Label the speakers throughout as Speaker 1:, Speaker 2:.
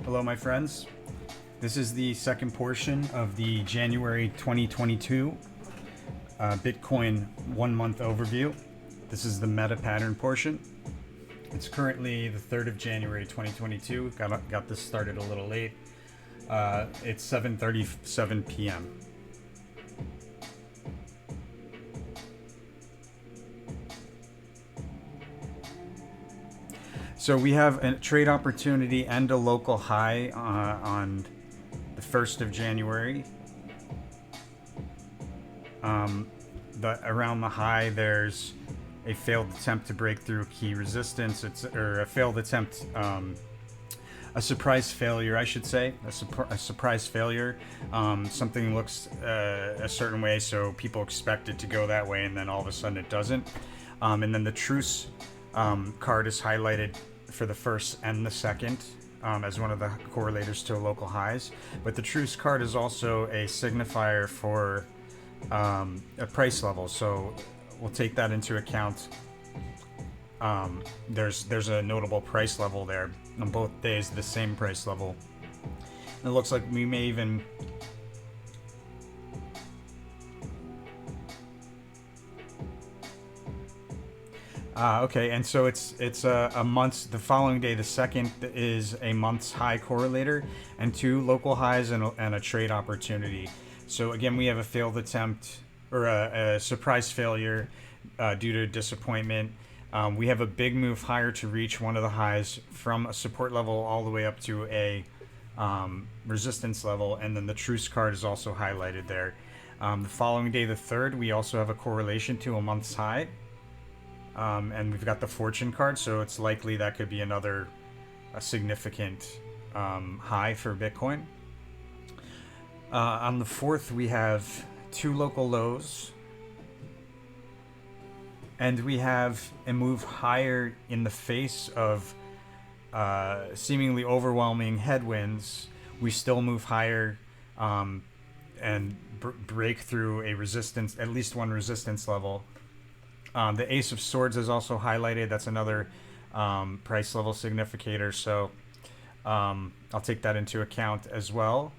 Speaker 1: Hello, my friends. This is the second portion of the January 2022 Bitcoin 1 month overview. This is the meta pattern portion. It's currently the 3rd of January 2022. Got this started a little late. It's 7:37 p.m. So we have a trade opportunity and a local high on the 1st of January. Around the high, there's a failed attempt to break through key resistance. A failed attempt, a surprise failure, I should say. A surprise failure. Something looks a certain way, so people expect it to go that way, and then all of a sudden it doesn't. And then the truce card is highlighted for the first and the second as one of the correlators to local highs. But the truce card is also a signifier for a price level, so we'll take that into account. There's a notable price level there on both days, the same price level. And it looks like we may even okay, and so it's a month's, the following day, the second, is a month's high correlator and 2 local highs and a trade opportunity. So again, we have a failed attempt or a surprise failure due to disappointment. We have a big move higher to reach one of the highs from a support level all the way up to a resistance level, and then the truce card is also highlighted there. The following day, the 3rd, we also have a correlation to a month's high. And we've got the fortune card, so it's likely that could be another significant high for Bitcoin. On the 4th, we have 2 local lows, and we have a move higher in the face of seemingly overwhelming headwinds. We still move higher and break through a resistance, at least one resistance level. The Ace of Swords is also highlighted. That's another price level significator, so I'll take that into account as well.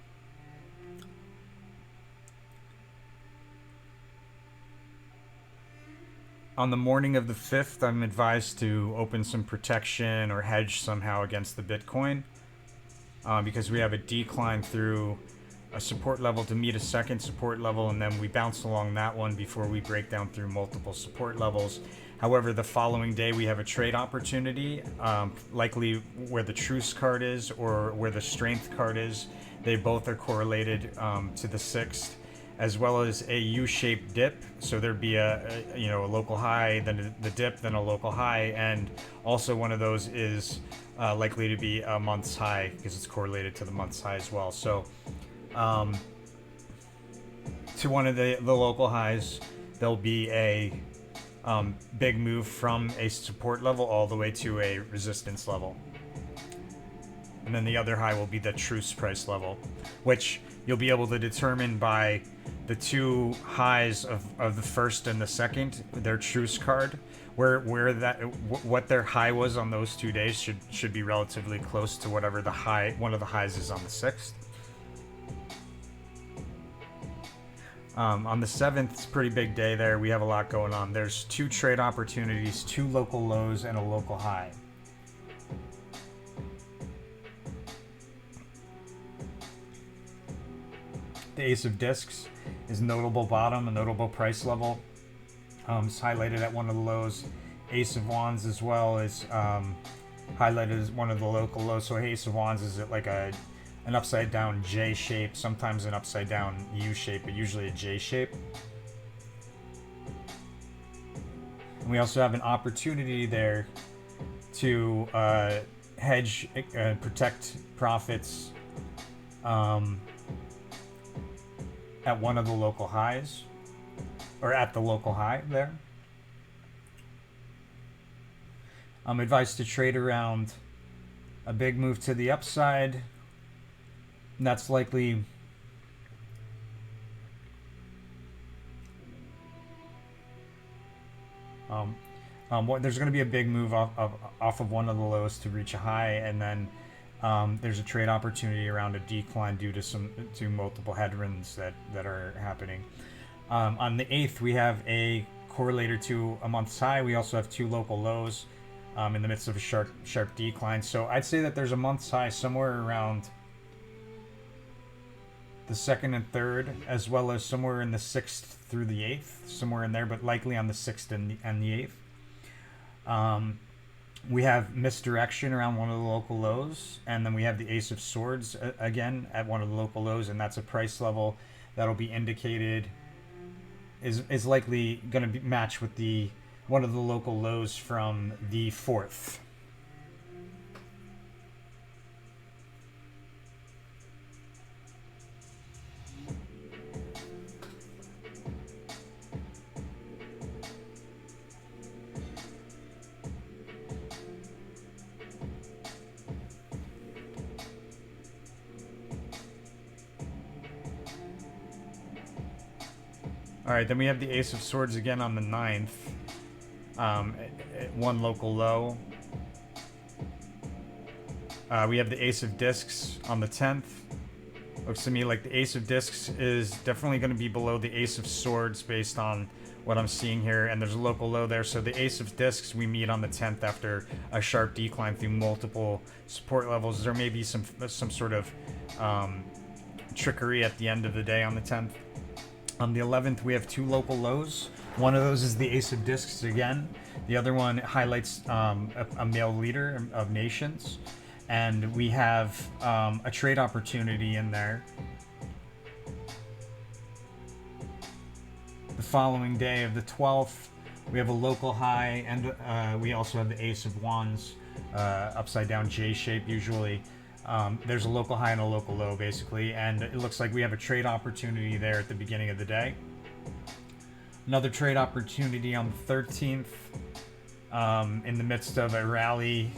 Speaker 1: On the morning of the 5th, I'm advised to open some protection or hedge somehow against the Bitcoin because we have a decline through a support level to meet a second support level, and then we bounce along that one before we break down through multiple support levels. However, the following day we have a trade opportunity, likely where the truce card is or where the strength card is. They both are correlated to the 6th, as well as a U-shaped dip. So there'd be a local high, then the dip, then a local high, and also one of those is likely to be a month's high because it's correlated to the month's high as well. So to one of the local highs, there'll be a big move from a support level all the way to a resistance level. And then the other high will be the truce price level, which you'll be able to determine by the 2 highs of the 1st and the 2nd, their truce card, what their high was on those 2 days should be relatively close to whatever the high, one of the highs is on the 6th. On the 7th, it's a pretty big day there. We have a lot going on. There's 2 trade opportunities, 2 local lows, and a local high. The Ace of Discs is notable bottom, a notable price level. It's highlighted at one of the lows. Ace of Wands as well is highlighted as one of the local lows. So Ace of Wands is like an upside down J shape, sometimes an upside down U shape, but usually a J shape. And we also have an opportunity there to hedge, protect profits at one of the local highs, or at the local high there. I'm advised to trade around a big move to the upside. And that's likely there's going to be a big move off of one of the lows to reach a high, and then there's a trade opportunity around a decline due to multiple headwinds that are happening. On the 8th, we have a correlator to a month's high. We also have 2 local lows in the midst of a sharp decline. So I'd say that there's a month's high somewhere around the 2nd and 3rd, as well as somewhere in the 6th through the 8th, somewhere in there, but likely on the 6th and the 8th. We have misdirection around one of the local lows, and then we have the Ace of Swords again at one of the local lows, and that's a price level that'll be indicated is likely going to be matched with the one of the local lows from the 4th. Alright, then we have the Ace of Swords again on the 9th. At one local low. We have the Ace of Discs on the 10th. Looks to me like the Ace of Discs is definitely going to be below the Ace of Swords based on what I'm seeing here. And there's a local low there. So the Ace of Discs we meet on the 10th after a sharp decline through multiple support levels. There may be some sort of trickery at the end of the day on the 10th. On the 11th, we have 2 local lows. One of those is the Ace of Discs again. The other one highlights a male leader of nations. And we have a trade opportunity in there. The following day of the 12th, we have a local high, and we also have the Ace of Wands, upside down J shape usually. There's a local high and a local low, basically, and it looks like we have a trade opportunity there at the beginning of the day. Another trade opportunity on the 13th, in the midst of a rally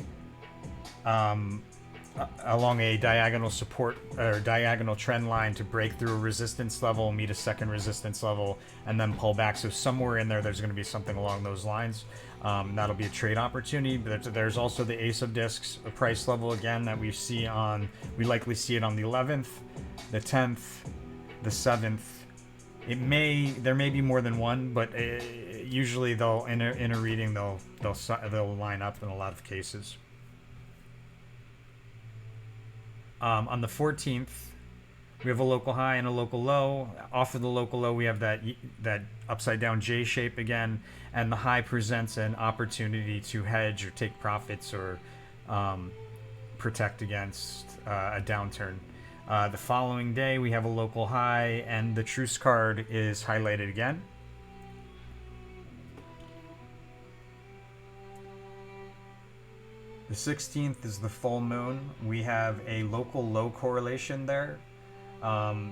Speaker 1: along a diagonal support or diagonal trend line to break through a resistance level, meet a second resistance level, and then pull back. So somewhere in there's going to be something along those lines. That'll be a trade opportunity. But there's also the Ace of Discs, a price level again that we likely see it on the 11th, the 10th, the 7th. There may be more than one, but usually they'll in a reading they'll line up in a lot of cases. On the 14th, we have a local high and a local low. Off of the local low, we have that upside down J shape again, and the high presents an opportunity to hedge or take profits or protect against a downturn. The following day, we have a local high, and the truce card is highlighted again. The 16th is the full moon. We have a local low correlation there, and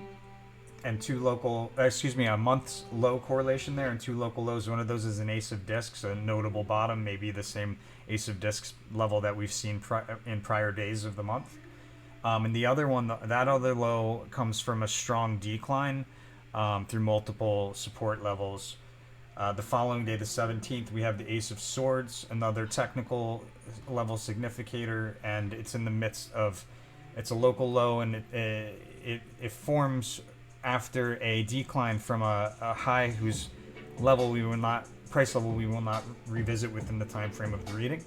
Speaker 1: a month's low correlation there, and 2 local lows. One of those is an Ace of Discs, a notable bottom, maybe the same Ace of Discs level that we've seen in prior days of the month. And the other one, that other low comes from a strong decline through multiple support levels. The following day, the 17th, we have the Ace of Swords, another technical level significator, and it's in the midst of, it's a local low, and it forms after a decline from a high whose price level we will not revisit within the time frame of the reading.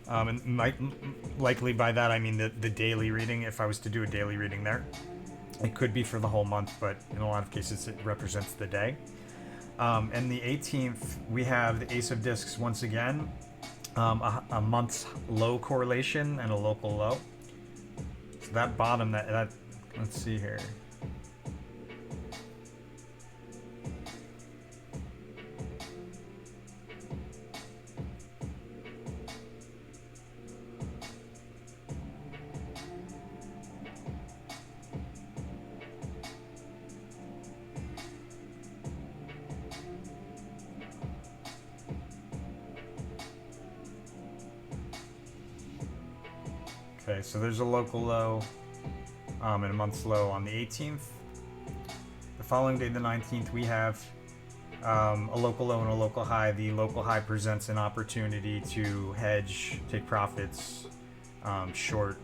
Speaker 1: And likely by that I mean the daily reading, if I was to do a daily reading there. It could be for the whole month, but in a lot of cases it represents the day. And the 18th, we have the Ace of Discs once again, a month's low correlation and a local low. So that bottom, that let's see here. Okay, so there's a local low and a month's low on the 18th. The following day, the 19th, we have a local low and a local high. The local high presents an opportunity to hedge, take profits, short,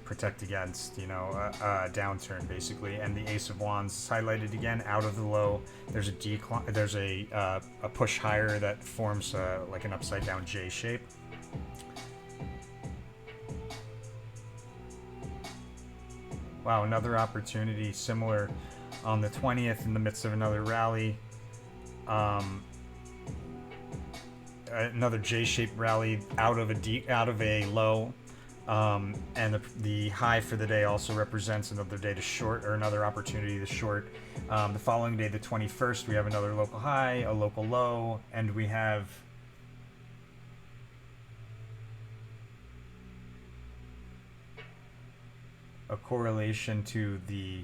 Speaker 1: protect against, a downturn basically. And the Ace of Wands is highlighted again out of the low. There's a decline. There's a push higher that forms like an upside down J shape. Wow, another opportunity similar on the 20th in the midst of another rally. Another J-shaped rally out of a low. And the high for the day also represents another day to short, or another opportunity to short. The following day, the 21st, we have another local high, a local low, and we have a correlation to the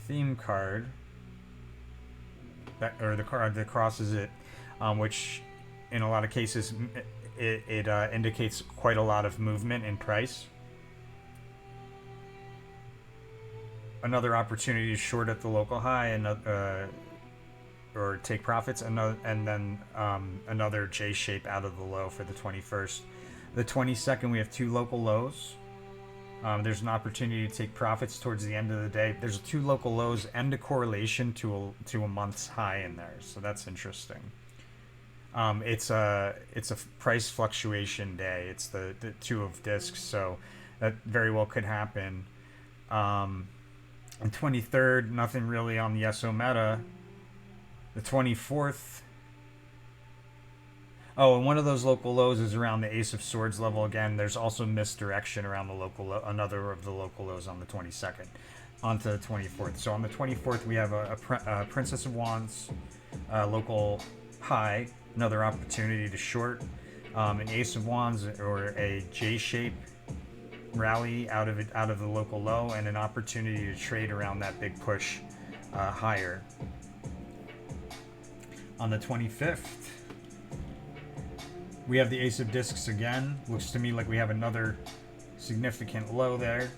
Speaker 1: theme card, or the card that crosses it, which in a lot of cases it indicates quite a lot of movement in price. Another opportunity to short at the local high, and or take profits, and then another J shape out of the low for the 21st. The 22nd, we have two local lows. There's an opportunity to take profits towards the end of the day. There's two local lows and a correlation to a month's high in there, so that's interesting. It's a price fluctuation day. It's the two of discs, so that very well could happen. And 23rd, nothing really on the SO meta. The 24th. Oh, and one of those local lows is around the Ace of Swords level again. There's also misdirection around the local low, another of the local lows on the 22nd, onto the 24th. So on the 24th, we have a Princess of Wands, local high, another opportunity to short, an Ace of Wands or a J shape rally out of the local low, and an opportunity to trade around that big push higher. On the 25th, we have the Ace of Discs again. Looks to me like we have another significant low there.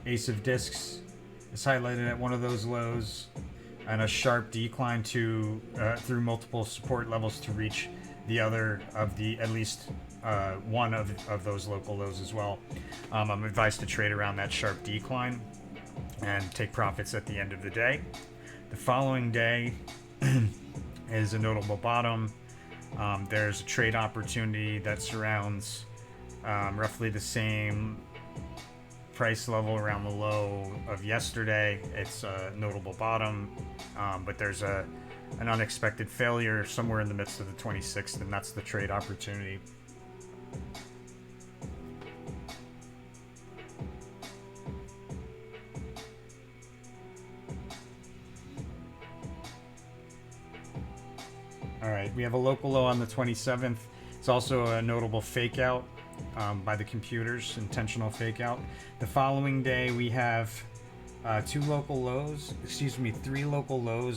Speaker 1: Ace of Discs is highlighted at one of those lows, and a sharp decline to through multiple support levels to reach the other of the at least one of those local lows as well. I'm advised to trade around that sharp decline and take profits at the end of the day. The following day is a notable bottom. There's a trade opportunity that surrounds roughly the same price level around the low of yesterday. It's a notable bottom, but there's an unexpected failure somewhere in the midst of the 26th, and that's the trade opportunity. All right, we have a local low on the 27th. It's also a notable fake out by the computers, intentional fake out. The following day, we have three local lows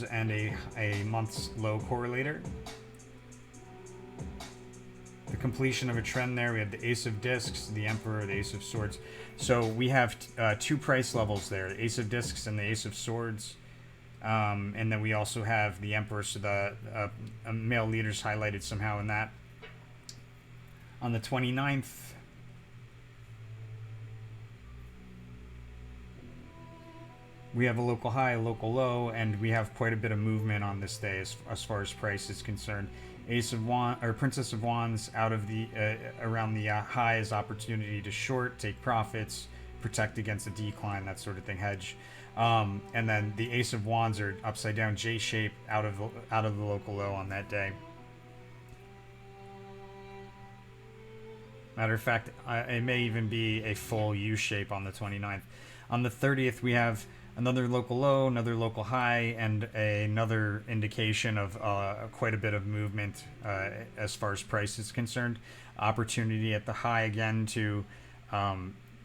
Speaker 1: and a month's low correlator. The completion of a trend there. We have the Ace of Discs, the Emperor, the Ace of Swords. So we have two price levels there, the Ace of Discs and the Ace of Swords. And then we also have the Emperor, so the male leaders highlighted somehow in that. On the 29th, we have a local high, a local low, and we have quite a bit of movement on this day as far as price is concerned. Ace of Wands, or Princess of Wands, out of the around the high is opportunity to short, take profits, protect against a decline, that sort of thing, hedge. And then the Ace of Wands are upside down J shape out of the local low on that day. Matter of fact, it may even be a full U shape on the 29th. On the 30th, we have another local low, another local high, and another indication of quite a bit of movement as far as price is concerned. Opportunity at the high again to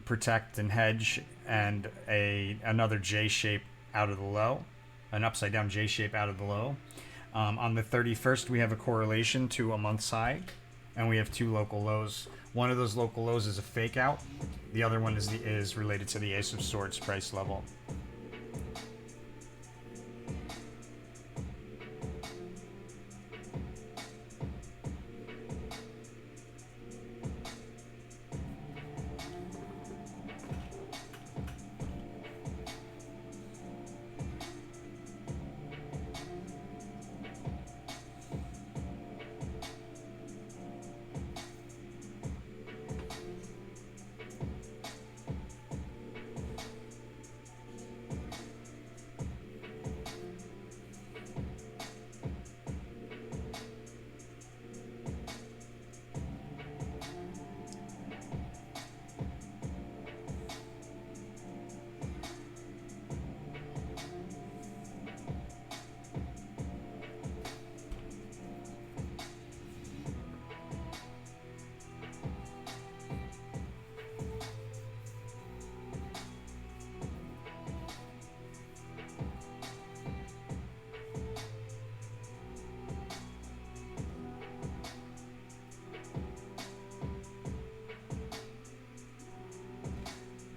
Speaker 1: protect and hedge, and another J shape out of the low, an upside down J shape out of the low. On the 31st, we have a correlation to a month's high, and we have two local lows. One of those local lows is a fake out. The other one is related to the Ace of Swords price level.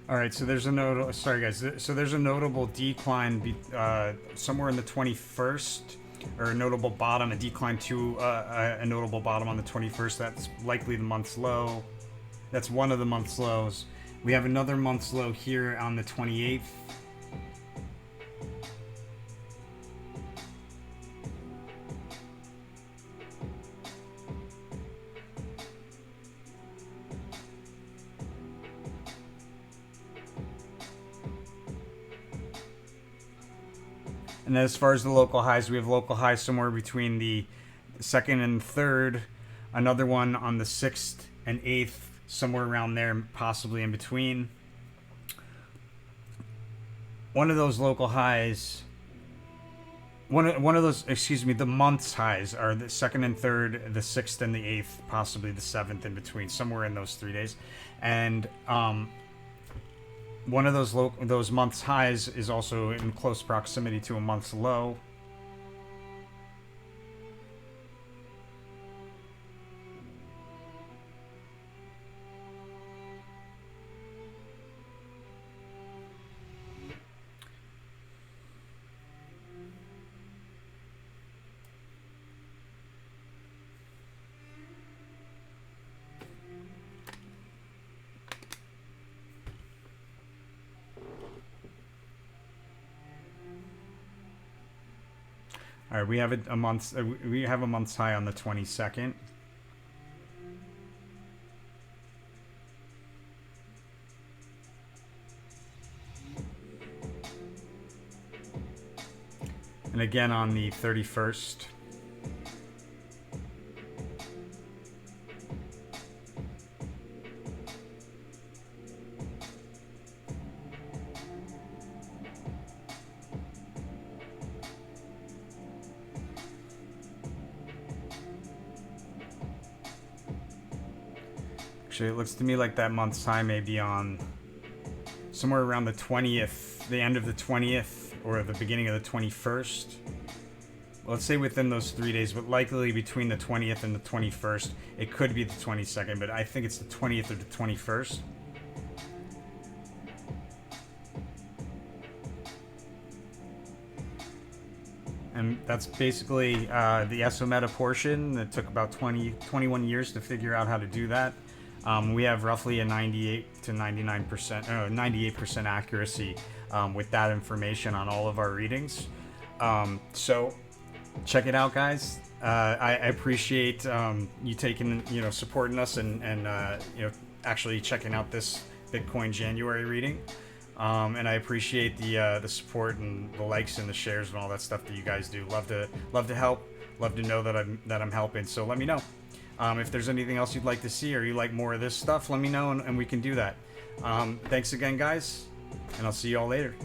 Speaker 1: All right, so there's a notable. Sorry, guys. So there's a notable decline somewhere in the 21st, or a notable bottom, a decline to a notable bottom on the 21st. That's likely the month's low. That's one of the month's lows. We have another month's low here on the 28th. And as far as the local highs, we have local highs somewhere between the 2nd and 3rd, another one on the 6th and 8th, somewhere around there, possibly in between. One of those local highs, one of those, excuse me, the month's highs are the 2nd and 3rd, the 6th and the 8th, possibly the 7th in between, somewhere in those 3 days. And one of those month's highs is also in close proximity to a month's low. All right, we have a month's high on the 22nd. And again on the 31st. Actually, it looks to me like that month's high may be on somewhere around the 20th, the end of the 20th, or the beginning of the 21st. Let's say within those 3 days, but likely between the 20th and the 21st. It could be the 22nd, but I think it's the 20th or the 21st. And that's basically the ESO meta portion. It took about 21 years to figure out how to do that. We have roughly a 98 to 99%, 98% accuracy with that information on all of our readings. So check it out, guys. I appreciate you taking, supporting us and actually checking out this Bitcoin January reading. And I appreciate the support and the likes and the shares and all that stuff that you guys do. Love to help. Love to know that I'm helping. So let me know. If there's anything else you'd like to see or you like more of this stuff, let me know and we can do that. Thanks again, guys, and I'll see you all later.